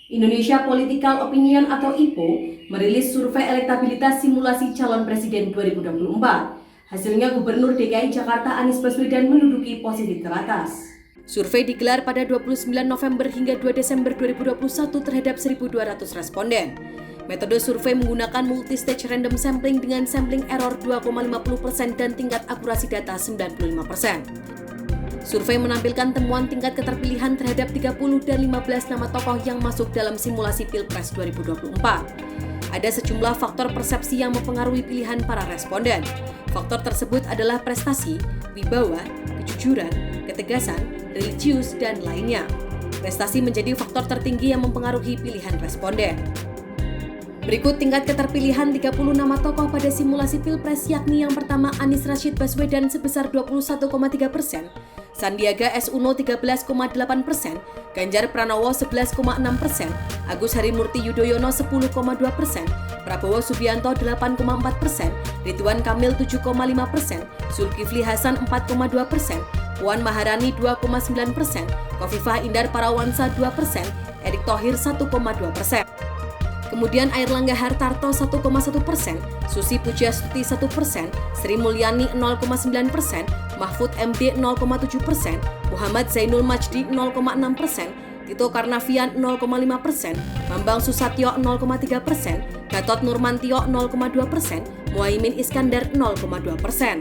Indonesia Political Opinion atau IPO merilis survei elektabilitas simulasi calon presiden 2024. Hasilnya Gubernur DKI Jakarta Anies Baswedan menduduki posisi teratas. Survei digelar pada 29 November hingga 2 Desember 2021 terhadap 1.200 responden. Metode survei menggunakan multi-stage random sampling dengan sampling error 2,50% dan tingkat akurasi data 95%. Survei menampilkan temuan tingkat keterpilihan terhadap 30 dan 15 nama tokoh yang masuk dalam simulasi Pilpres 2024. Ada sejumlah faktor persepsi yang mempengaruhi pilihan para responden. Faktor tersebut adalah prestasi, wibawa, kejujuran, ketegasan, religius, dan lainnya. Prestasi menjadi faktor tertinggi yang mempengaruhi pilihan responden. Berikut tingkat keterpilihan 30 nama tokoh pada simulasi Pilpres, yakni yang pertama Anies Rashid Baswedan sebesar 21,3%, Sandiaga Uno 13,8%, Ganjar Pranowo 11,6%, Agus Harimurti Yudhoyono 10,2%, Prabowo Subianto 8,4%, Ridwan Kamil 7,5%, Zulkifli Hasan 4,2%, Puan Maharani 2,9%, Khofifah Indar Parawansa 2%, Erick Thohir 1,2%. Kemudian Airlangga Hartarto 1,1%, Susi Pujiastuti 1%, Sri Mulyani 0,9%, Mahfud MD 0,7%, Muhammad Zainul Majdi 0,6%, Tito Karnavian 0,5%, Bambang Susatyo 0,3%, Gatot Nurmantio 0,2%, Muhaimin Iskandar 0,2%.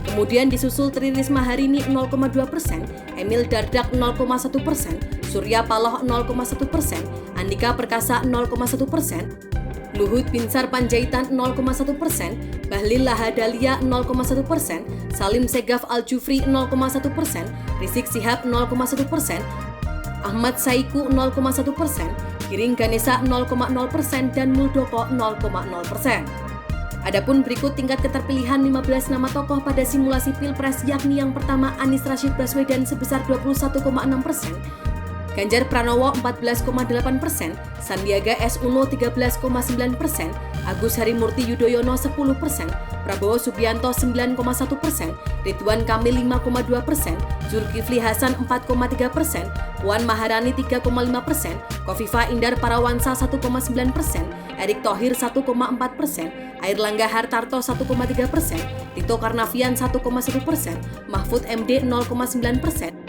Kemudian disusul Tri Risma Harini 0,2%, Emil Dardak 0,1%, Surya Paloh 0,1%, Andika Perkasa 0,1%, Luhut Binsar Panjaitan 0,1%, Bahlil Lahadalia 0,1%, Salim Segaf Al-Jufri 0,1%, Rizik Sihab 0,1%, Ahmad Saiku 0,1%, Giring Ganesa 0,0% dan Muldoko 0,0%. Adapun berikut tingkat keterpilihan 15 nama tokoh pada simulasi Pilpres, yakni yang pertama Anies Rashid Baswedan sebesar 21,6%, Ganjar Pranowo 14,8%, Sandiaga Uno 13,9%, Agus Harimurti Yudhoyono 10%, Prabowo Subianto 9,1%, Ridwan Kamil 5,2%, Zulkifli Hasan 4,3%, Puan Maharani 3,5%, Khofifah Indar Parawansa 1,9%, Erick Thohir 1,4%, Airlangga Hartarto 1,3%, Tito Karnavian 1,1%, Mahfud MD 0,9%,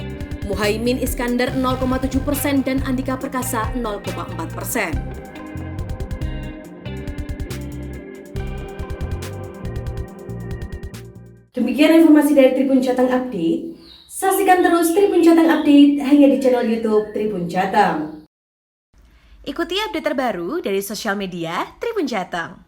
Muhaimin Iskandar 0,7% dan Andika Perkasa 0,4%. Demikian informasi dari Tribun Jateng Update. Saksikan terus Tribun Jateng Update hanya di channel YouTube Tribun Jateng. Ikuti update terbaru dari sosial media Tribun Jateng.